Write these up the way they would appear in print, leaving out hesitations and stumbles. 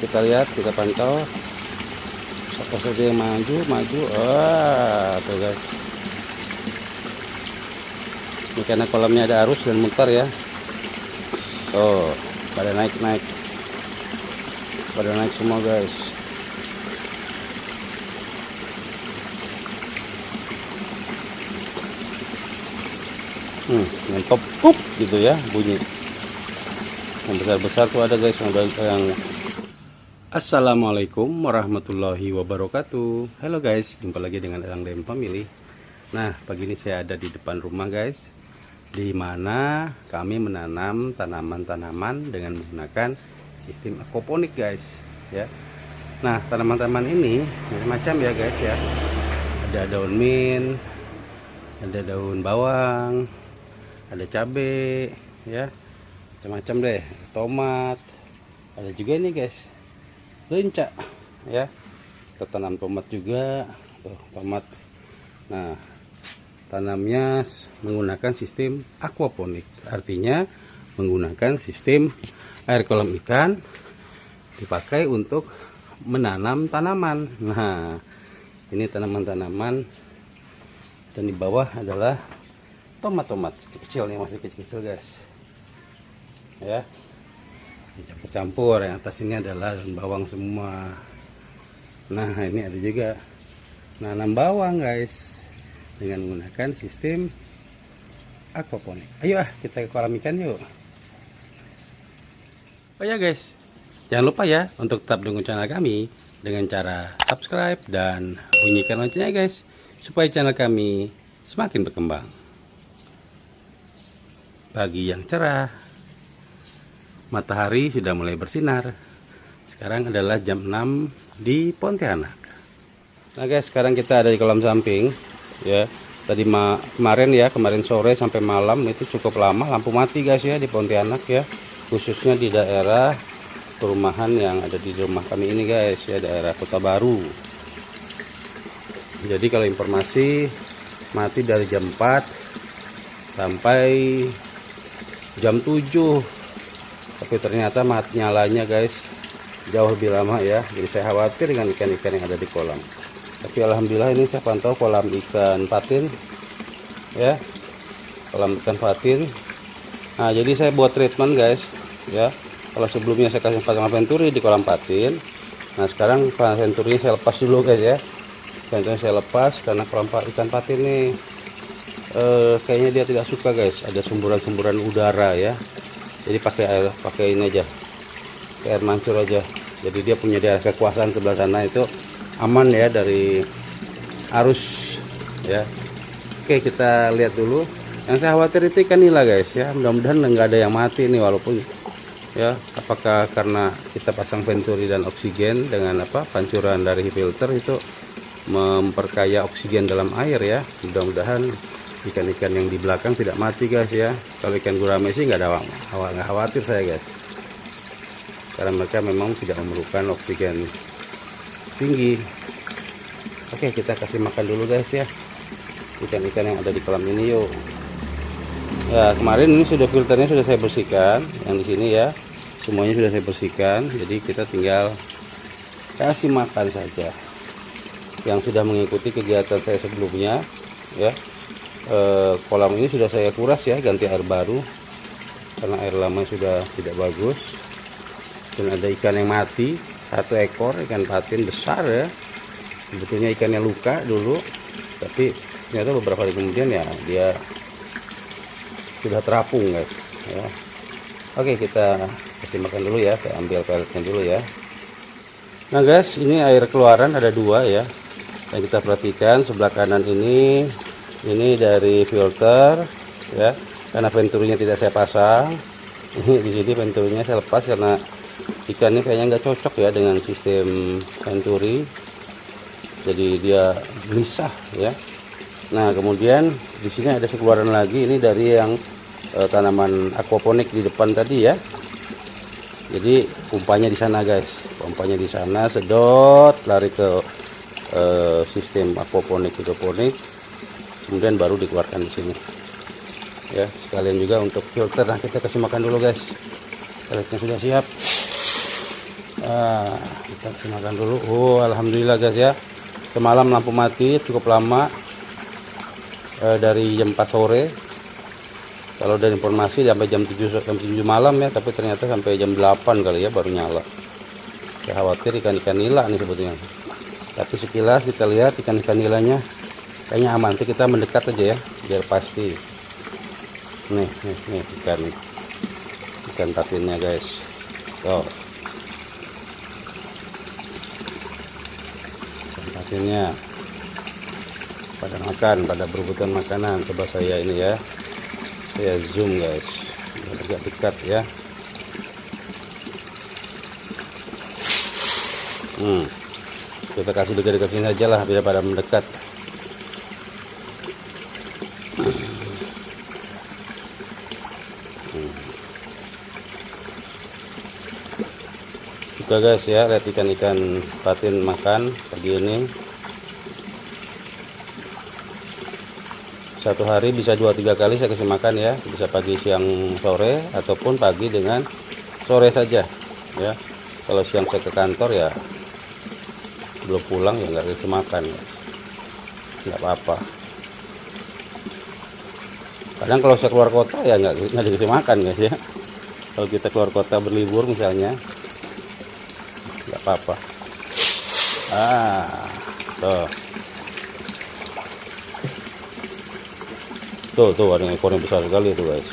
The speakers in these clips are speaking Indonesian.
kita lihat, kita pantau apa saja yang maju. Wah, tuh guys, ini karena kolamnya ada arus dan mutar ya. Oh, pada naik semua guys. Ngetop pup gitu ya bunyi. Yang besar tuh ada guys, yang Assalamualaikum warahmatullahi wabarakatuh. Halo guys, jumpa lagi dengan Elang Dem Family. Nah, pagi ini saya ada di depan rumah guys, di mana kami menanam tanaman-tanaman dengan menggunakan sistem aquaponik guys ya. Nah, tanaman-tanaman ini macam-macam ya guys ya. Ada daun mint, ada daun bawang, ada cabai ya, macam-macam deh, tomat, ada juga nih guys lenca ya. Kita tanam tomat juga tuh, tomat. Nah, tanamnya menggunakan sistem aquaponik, artinya menggunakan sistem air kolam ikan dipakai untuk menanam tanaman. Nah, ini tanaman-tanaman, dan di bawah adalah tomat kecil nih, masih kecil-kecil guys ya, campur. Yang atas ini adalah daun bawang semua. Nah, ini ada juga nanam bawang guys dengan menggunakan sistem aquaponik. Ayo kita ke kolam ikan yuk. Oh ya guys, jangan lupa ya untuk tetap dukung channel kami dengan cara subscribe dan bunyikan loncengnya guys, supaya channel kami semakin berkembang. Pagi yang cerah, matahari sudah mulai bersinar. Sekarang adalah jam 6 di Pontianak. Nah guys, sekarang kita ada di kolam samping ya. Tadi kemarin sore sampai malam itu cukup lama lampu mati guys ya di Pontianak ya, khususnya di daerah perumahan yang ada di rumah kami ini guys ya, daerah Kota Baru. Jadi kalau informasi mati dari jam 4 sampai jam 7, tapi ternyata nyalanya guys jauh lebih lama ya. Jadi saya khawatir dengan ikan-ikan yang ada di kolam. Tapi alhamdulillah ini saya pantau kolam ikan patin ya, kolam ikan patin. Nah, jadi saya buat treatment guys ya. Kalau sebelumnya saya kasih pasang venturi di kolam patin, nah sekarang venturinya saya lepas dulu guys ya. Venturinya saya lepas karena kolam ikan patin nih kayaknya dia tidak suka guys, ada semburan-semburan udara ya. Jadi pakai ini aja, air mancur aja. Jadi dia punya daerah kekuasaan sebelah sana itu aman ya dari arus ya. Oke, kita lihat dulu. Yang saya khawatir itu ikan nila guys ya. Mudah-mudahan nggak ada yang mati nih, walaupun ya, apakah karena kita pasang venturi dan oksigen dengan pancuran dari filter itu memperkaya oksigen dalam air ya. Mudah-mudahan ikan-ikan yang di belakang tidak mati guys ya. Kalau ikan gurame sih nggak khawatir saya guys, karena mereka memang tidak memerlukan oksigen tinggi. Oke, kita kasih makan dulu guys ya ikan-ikan yang ada di kolam ini yuk. Ya, kemarin ini sudah filternya sudah saya bersihkan, yang di sini ya semuanya sudah saya bersihkan. Jadi kita tinggal kasih makan saja yang sudah mengikuti kegiatan saya sebelumnya ya. Kolam ini sudah saya kuras ya, ganti air baru karena air lama sudah tidak bagus. Dan ada ikan yang mati, 1 ekor ikan patin besar ya. Sebetulnya ikannya luka dulu, tapi ternyata beberapa hari kemudian ya dia sudah terapung guys ya. Oke, kita kasih makan dulu ya, saya ambil pelletnya dulu ya. Nah guys, ini air keluaran ada 2 ya, yang kita perhatikan. Sebelah kanan ini dari filter ya, karena venturinya tidak saya pasang. Ini di sini venturinya saya lepas karena ikan ini kayaknya nggak cocok ya dengan sistem venturi, jadi dia gelisah ya. Nah, kemudian di sini ada keluaran lagi, ini dari yang tanaman aquaponik di depan tadi ya. Jadi pompanya di sana guys, pompanya di sana, sedot lari ke sistem aquaponik hidroponik, kemudian baru dikeluarkan di sini ya. Sekalian juga untuk filter. Nah, kita kasih makan dulu guys, pelletnya sudah siap. Kita kasih makan dulu. Alhamdulillah guys ya, semalam lampu mati cukup lama, dari jam 4 sore. Kalau dari informasi sampai jam 7 malam ya, tapi ternyata sampai jam 8 kali ya baru nyala. Saya khawatir ikan-ikan nila nih sebetulnya, tapi sekilas kita lihat ikan-ikan nilanya kayaknya aman. Nanti kita mendekat aja ya biar pasti. Nih ikan patinnya guys. Tuh, ikan patinnya pada makan, pada berebutan makanan. Coba saya ini ya, saya zoom guys, agak dekat ya. Kita kasih dekat-dekat sini aja lah biar pada mendekat. Juga guys ya, lihat ikan-ikan patin makan pagi ini. Satu hari bisa 2-3 kali saya kasih makan ya, bisa pagi, siang, sore, ataupun pagi dengan sore saja ya. Kalau siang saya ke kantor ya belum pulang ya nggak kasih makan ya, nggak apa-apa. Kadang kalau saya keluar kota ya nggak dikasih makan guys ya. Kalau kita keluar kota berlibur misalnya, nggak apa-apa. Tuh ada ekornya besar sekali itu guys.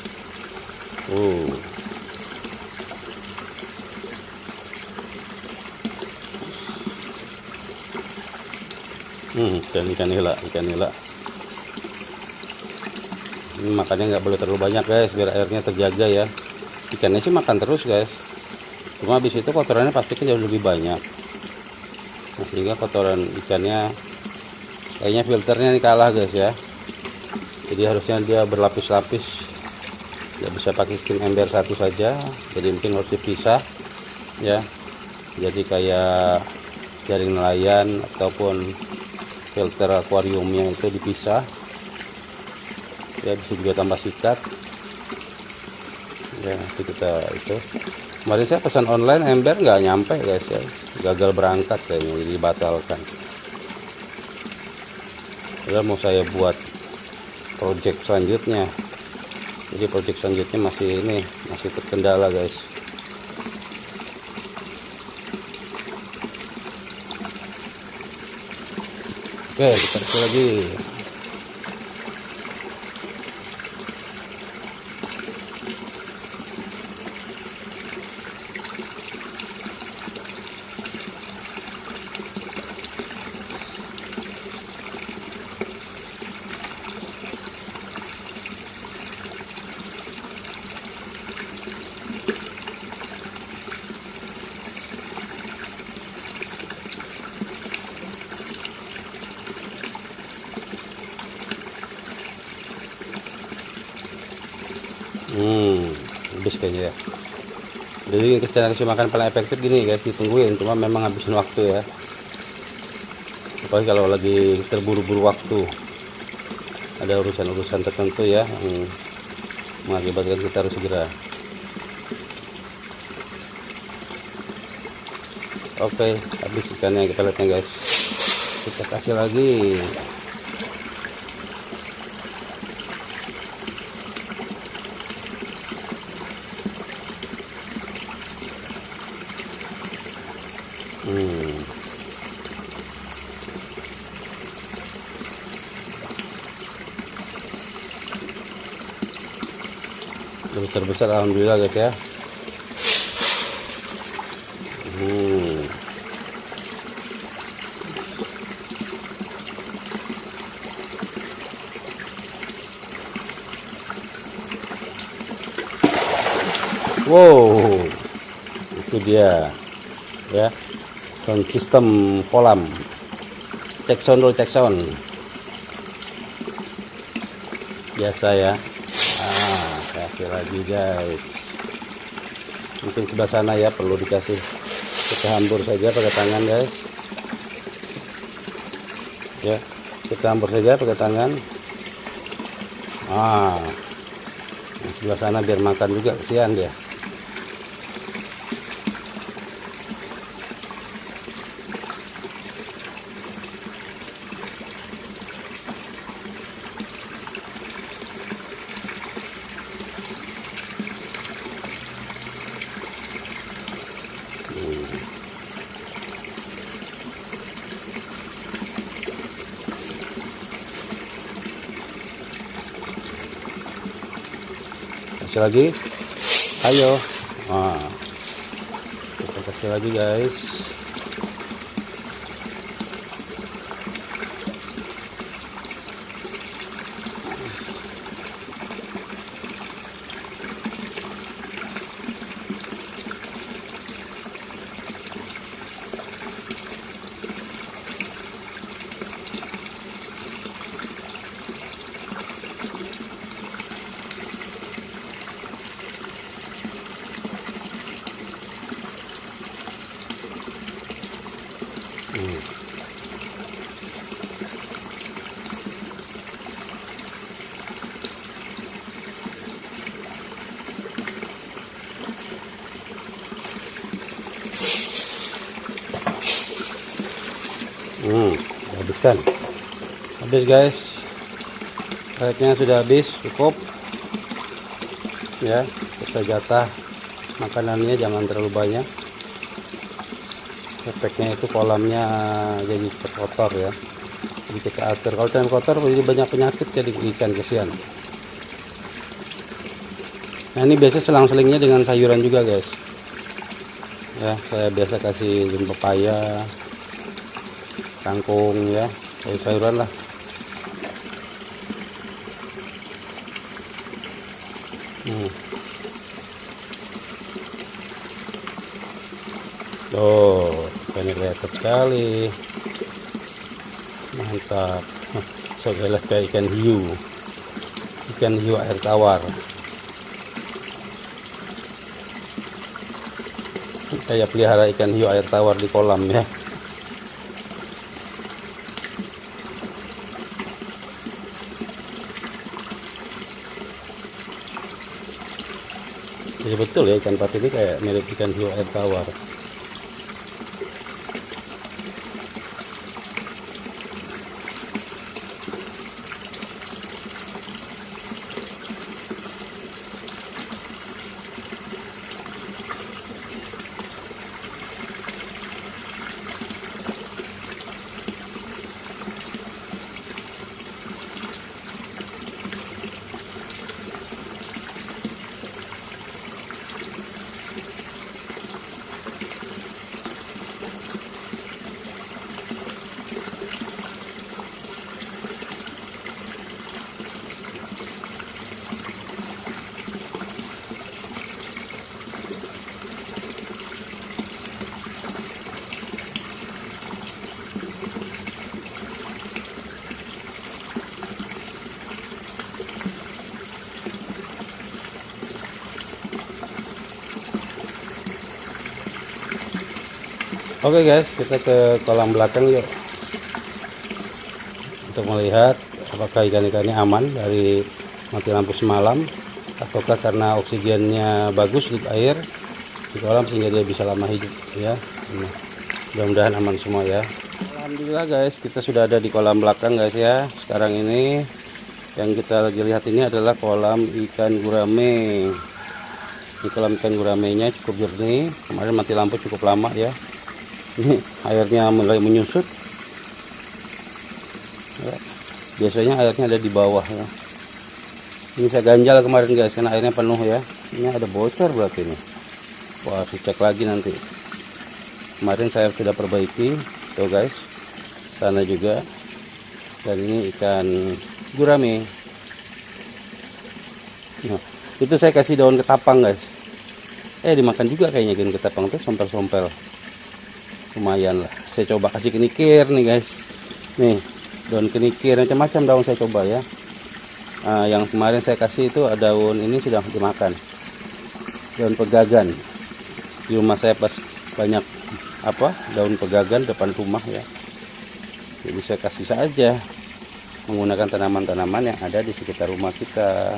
Ikan nila. Ini makannya nggak boleh terlalu banyak guys, biar airnya terjaga ya. Ikannya sih makan terus guys, cuma habis itu kotorannya pasti kan jauh lebih banyak. Nah, sehingga kotoran ikannya kayaknya filternya ini kalah guys ya. Jadi harusnya dia berlapis-lapis, nggak bisa pakai sistem ember satu saja, jadi mungkin harus dipisah ya. Jadi kayak jaring nelayan ataupun filter akuariumnya itu dipisah ya, bisa juga tambah sikat ya. Nanti kita itu, kemarin saya pesan online ember nggak nyampe guys ya, gagal berangkat kayaknya, jadi batalkan. Ya mau saya buat project selanjutnya, jadi project selanjutnya masih terkendala guys. Oke, kita kasih lagi. Habis kayaknya ya. Jadi cara kasih makan paling efektif gini guys, ditungguin, cuma memang habisin waktu ya. Apalagi kalau lagi terburu-buru waktu, ada urusan-urusan tertentu ya yang mengakibatkan kita harus segera. Oke, habis ikannya, kita lihatnya guys. Kita kasih lagi. Besar-besar alhamdulillah guys ya. Wow, itu dia ya, sound system kolam. Cek sound dulu, cek sound biasa ya. Kasih lagi guys, mungkin sebelah sana ya perlu dikasih. Kita hambur saja pakai tangan guys ya, kita hambur saja pakai tangan. Sebelah sana biar makan juga, kesian dia. kasih lagi, ayo. Nah, kita kasih lagi guys. Habiskan. Habis guys, peletnya sudah habis, cukup ya. Kita jatah makanannya jangan terlalu banyak, efeknya itu kolamnya jadi kotor ya. Jadi kita atur, kalau terlalu kotor jadi banyak penyakit jadi ikan, kesian. Nah ini biasa selang-selingnya dengan sayuran juga guys ya. Saya biasa kasih daun pepaya, kangkung ya, sayur-sayuran lah. Oh, ini kelihatan sekali, mantap. So jelas kayak ikan hiu air tawar. Saya pelihara ikan hiu air tawar di kolam ya. Jadi betul ya, ikan patin ini kayak mirip ikan hiu air tawar. Oke guys, kita ke kolam belakang yuk, untuk melihat apakah ikan-ikannya aman dari mati lampu semalam, ataukah karena oksigennya bagus di air di kolam sehingga dia bisa lama hidup ya. Mudah-mudahan aman semua ya. Alhamdulillah guys, kita sudah ada di kolam belakang guys ya. Sekarang ini yang kita lagi lihat ini adalah kolam ikan gurame. Di kolam ikan guramenya cukup jernih, kemarin mati lampu cukup lama ya. Ini airnya mulai menyusut ya. Biasanya airnya ada di bawah ya. Ini saya ganjal kemarin guys karena airnya penuh ya. Ini ada bocor berarti ini. Wah, cek lagi nanti. Kemarin saya sudah perbaiki tuh guys, sana juga. Dan ini ikan gurame. Nah, itu saya kasih daun ketapang guys. Dimakan juga kayaknya daun ketapang tuh, sompel-sompel. Lumayan lah, saya coba kasih kenikir nih guys. Nih daun kenikir macam-macam daun saya coba ya. Yang kemarin saya kasih itu ada daun ini sudah dimakan, daun pegagan. Di rumah saya pas banyak daun pegagan depan rumah ya, jadi saya kasih saja menggunakan tanaman-tanaman yang ada di sekitar rumah kita.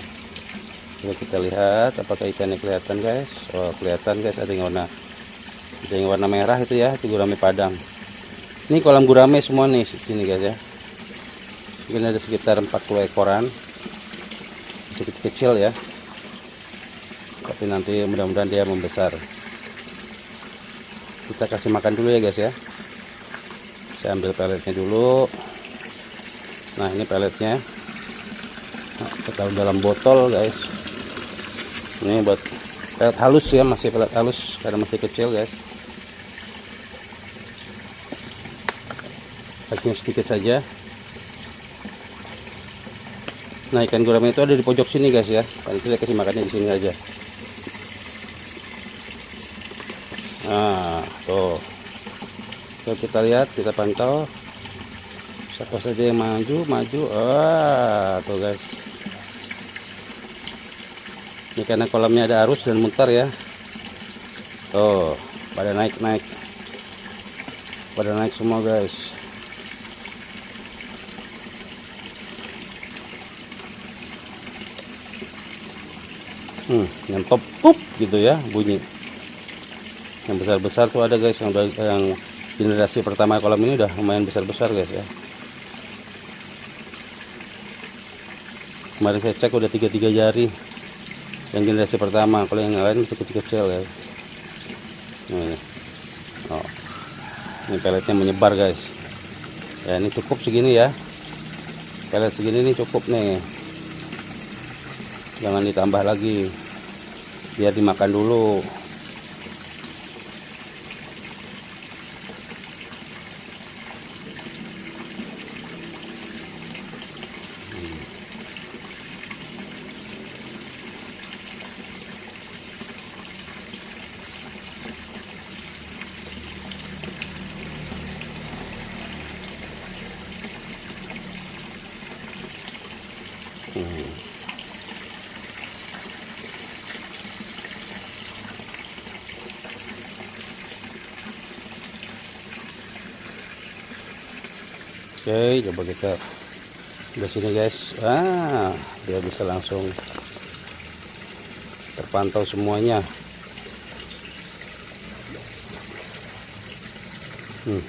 Coba kita lihat apakah ikannya kelihatan guys. Oh kelihatan guys, ada yang warna merah itu ya, itu gurame padang. Ini kolam gurame semua nih sini guys ya. Mungkin ada sekitar 40 ekoran, sedikit kecil ya, tapi nanti mudah-mudahan dia membesar. Kita kasih makan dulu ya guys ya. Saya ambil peletnya dulu. Nah ini peletnya, kita taruh dalam botol guys. Ini buat pelet halus ya, masih pelet halus karena masih kecil guys. Kasihnya sedikit saja. Nah, ikan gurame itu ada di pojok sini guys ya. Kali itu saya kasih makannya di sini aja. Nah, tuh. Tuh kita lihat, kita pantau. Siapa saja yang maju. Tuh guys. Ini karena kolamnya ada arus dan muter ya. Tuh, pada naik. Pada naik semua guys. Nyentop pup gitu ya bunyi. Yang besar-besar tuh ada guys, yang generasi pertama kolam ini udah lumayan besar-besar guys ya. Kemarin saya cek udah 3 jari yang generasi pertama, kalau yang lain masih kecil-kecil guys. Ini peletnya menyebar guys ya. Ini cukup segini ya, pelet segini nih cukup nih, jangan ditambah lagi, biar dimakan dulu. Oke, coba kita di sini guys. Dia bisa langsung terpantau semuanya.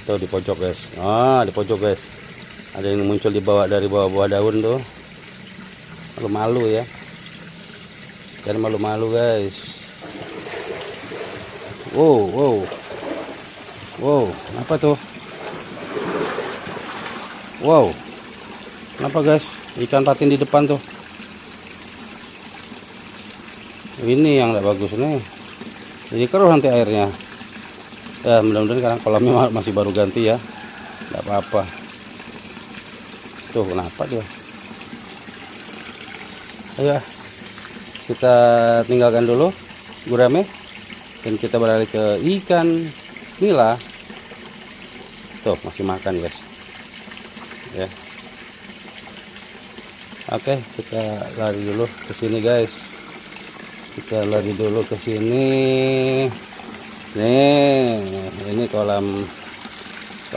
Tuh di pojok guys. Di pojok guys. Ada yang muncul di bawah, dari bawah daun tuh. Malu-malu ya. Jangan malu-malu guys. Wow, apa tuh? Wow, kenapa guys? Ikan patin di depan tuh. Ini yang tidak bagus nih. Jadi keruh nanti airnya. Ya mudah-mudahan karena kolamnya masih baru ganti ya. Tidak apa-apa. Tuh kenapa dia? Ayo kita tinggalkan dulu gurame dan kita beralih ke ikan nila. Tuh masih makan guys. Ya. Oke, kita lari dulu ke sini guys. Kita lari dulu ke sini. Nih, ini kolam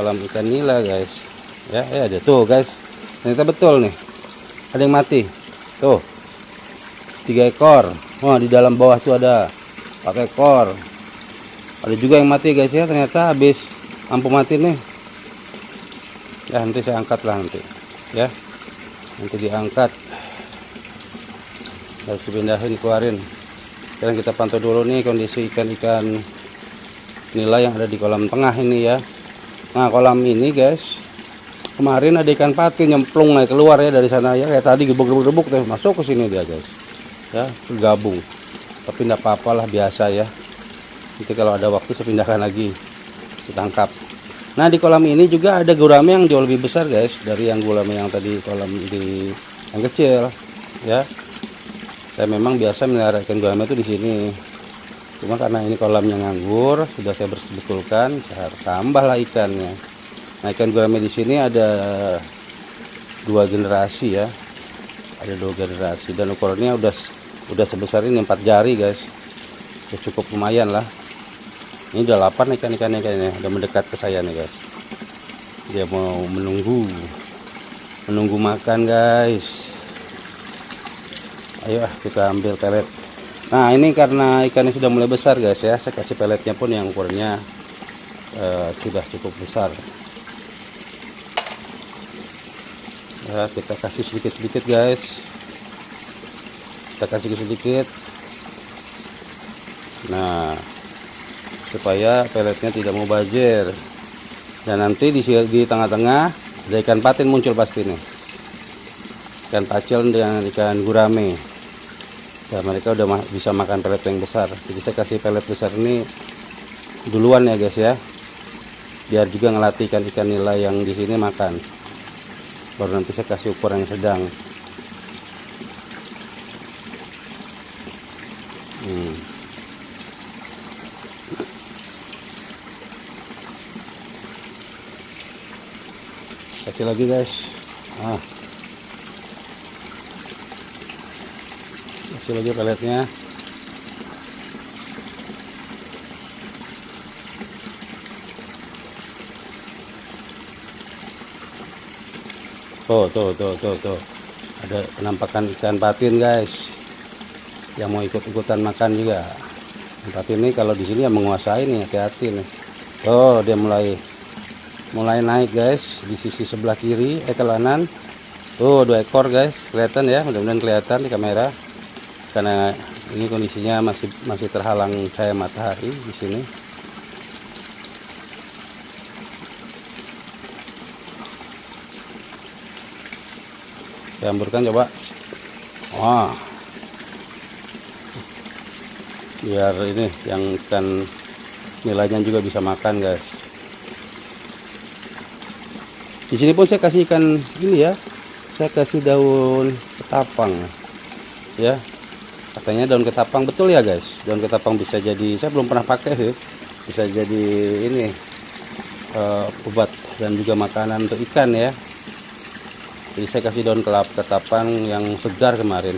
ikan nila guys. Ya, ada tuh guys. Ternyata betul nih. Ada yang mati. Tuh. 3 ekor. Wah, di dalam bawah tuh ada 4 ekor. Ada juga yang mati guys ya. Ternyata habis lampu mati nih. Ya nanti saya angkat lah nanti ya, nanti diangkat, harus dipindahin, keluarin. Sekarang kita pantau dulu nih kondisi ikan-ikan nila yang ada di kolam tengah ini ya. Nah kolam ini guys, kemarin ada ikan patin nyemplung naik keluar ya dari sana ya, kayak tadi gebuk-gebuk deh masuk ke sini dia guys ya, bergabung. Tapi enggak apa-apa lah, biasa ya. Nanti kalau ada waktu saya pindahkan lagi, ditangkap. Nah di kolam ini juga ada gurame yang jauh lebih besar guys dari yang gurame yang tadi kolam di yang kecil ya. Saya memang biasa melihara ikan gurame itu di sini. Cuma karena ini kolamnya nganggur, sudah saya betulkan, saya tambahlah ikannya. Nah ikan gurame di sini ada 2 generasi ya, ada 2 generasi dan ukurannya udah sebesar ini 4 jari guys. Ya, cukup lumayan lah. Ini udah 8 ikan-ikannya kayaknya, udah mendekat ke saya nih guys. Dia mau menunggu makan guys. Ayo kita ambil pelet. Nah ini karena ikannya sudah mulai besar guys ya, saya kasih peletnya pun yang ukurannya sudah cukup besar. Ya, kita kasih sedikit-sedikit guys. Kita kasih sedikit. Nah supaya peletnya tidak mau bajir. Dan nanti di tengah-tengah ada ikan patin muncul pasti nih, ikan pacel dengan ikan gurame. Ya, mereka udah bisa makan pelet yang besar. Jadi saya kasih pelet besar ini duluan ya guys ya. Biar juga ngelatih ikan-ikan nila yang di sini makan. Baru nanti saya kasih ukuran yang sedang. Kasih lagi guys. Kasih lagi peletnya. Tuh. Ada penampakan ikan patin guys. Yang mau ikut-ikutan makan juga. Ikan patin ini kalau di sini ya menguasai nih, hati-hati nih. Oh, dia mulai naik guys di sisi sebelah kiri, kanan. Tuh 2 ekor guys, kelihatan ya, mudah-mudahan kelihatan di kamera. Karena ini kondisinya masih terhalang cahaya matahari di sini. Saya hamburkan coba. Wah. Biar ini yang ikan nilainya juga bisa makan guys. Di sini pun saya kasih ikan ini ya. Saya kasih daun ketapang. Ya. Katanya daun ketapang betul ya guys. Daun ketapang bisa jadi, saya belum pernah pakai sih. Bisa jadi ini obat dan juga makanan untuk ikan ya. Jadi saya kasih daun ketapang yang segar kemarin.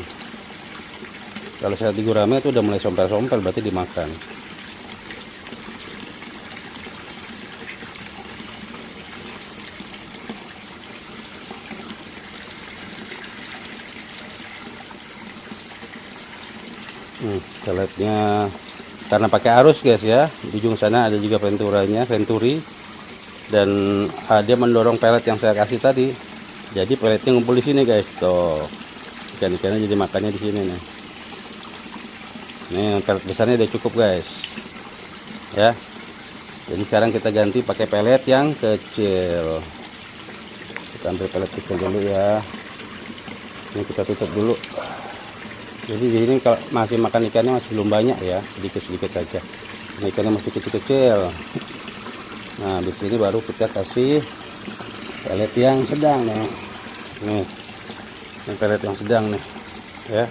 Kalau saya di gurame itu udah mulai sompel-sompel, berarti dimakan. Peletnya karena pakai arus guys ya, di ujung sana ada juga venturi, dan dia mendorong pelet yang saya kasih tadi. Jadi peletnya ngumpul di sini guys. Tuh ikan-ikannya jadi makannya di sini nih. Nih pelet besarnya udah cukup guys ya. Jadi sekarang kita ganti pakai pelet yang kecil. Kita ambil pelet kecil dulu ya. Ini kita tutup dulu. Jadi di sini kalau masih makan ikannya masih belum banyak ya, sedikit-sedikit saja. Ini ikannya masih kecil-kecil. Nah di sini baru kita kasih pelet yang sedang nih. Nih, ini pelet yang sedang nih, ya.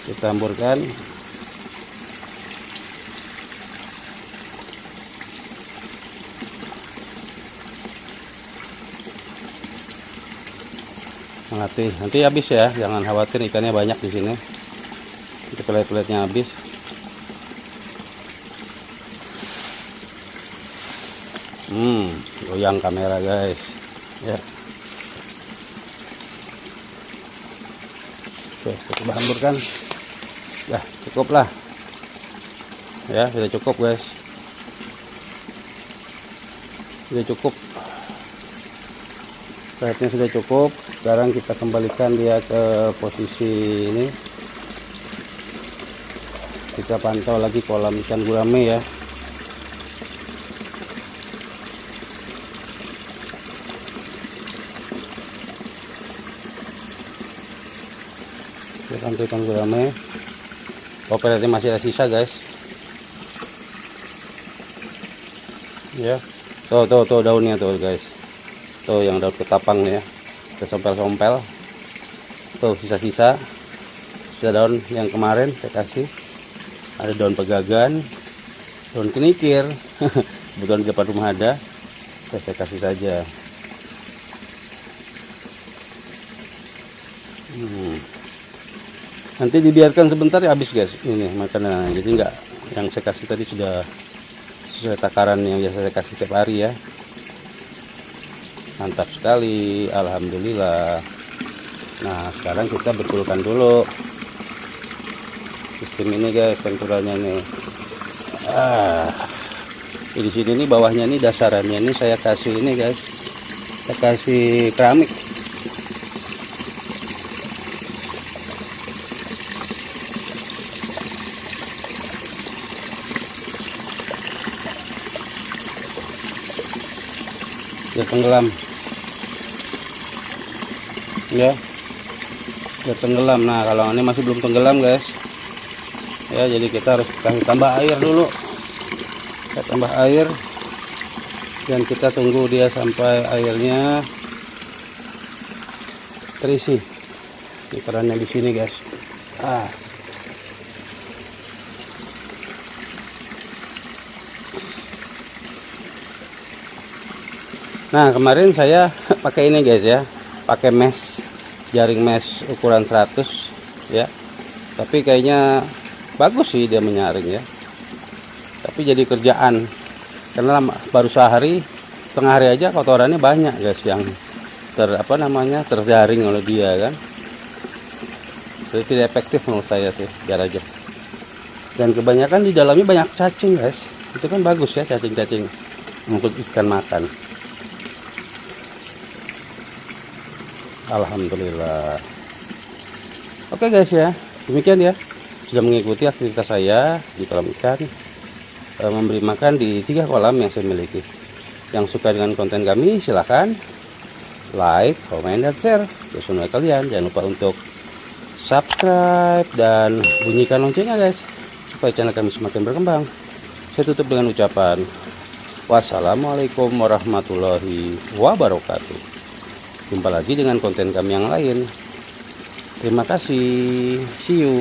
Kita hamburkan. Nanti habis ya, jangan khawatir ikannya banyak di sini. Itu pelet-peletnya habis. Goyang kamera guys. Ya. Oke, coba hamburkan. Ya, cukup lah. Ya, sudah cukup guys. Sudah cukup. Peletnya sudah cukup. Sekarang kita kembalikan dia ke posisi ini. Kita pantau lagi kolam ikan gurame ya. Kita pantau ikan gurame. Oh, peletnya masih ada sisa guys. Ya. Tuh daunnya tuh guys. Tuh yang daun ketapang ya. Sompel-sompel. Tuh sisa-sisa daun yang kemarin saya kasih. Ada daun pegagan, daun kenikir. Kebetulan di depan rumah ada. Saya kasih saja. Nanti dibiarkan sebentar ya habis guys ini makanan. Jadi enggak, yang saya kasih tadi sudah sesuai takaran yang biasa saya kasih tiap hari ya. Mantap sekali, alhamdulillah. Nah sekarang kita betulkan dulu sistem ini guys, venturanya nih. Di sini nih bawahnya nih, dasarannya ini saya kasih ini guys, saya kasih keramik. Dia tenggelam. ya, udah tenggelam. Nah kalau ini masih belum tenggelam guys ya, jadi kita harus kasih tambah air dulu. Kita tambah air dan kita tunggu dia sampai airnya terisi. Ini kerannya di sini guys. Nah kemarin saya pakai ini guys ya, pakai mesh, jaring mesh ukuran 100 ya, tapi kayaknya bagus sih dia menyaring ya, tapi jadi kerjaan karena baru sehari, setengah hari aja kotorannya banyak guys yang terjaring oleh dia kan. Jadi tidak efektif menurut saya sih, biar aja. Dan kebanyakan di dalamnya banyak cacing guys, itu kan bagus ya, cacing-cacing untuk ikan makan. Alhamdulillah. Oke guys ya, demikian ya, sudah mengikuti aktivitas saya di kolam ikan, memberi makan di 3 kolam yang saya miliki. Yang suka dengan konten kami silahkan like, komen, dan share ke semua kalian. Jangan lupa untuk subscribe dan bunyikan loncengnya guys, supaya channel kami semakin berkembang. Saya tutup dengan ucapan wassalamualaikum warahmatullahi wabarakatuh. Jumpa lagi dengan konten kami yang lain. Terima kasih. See you.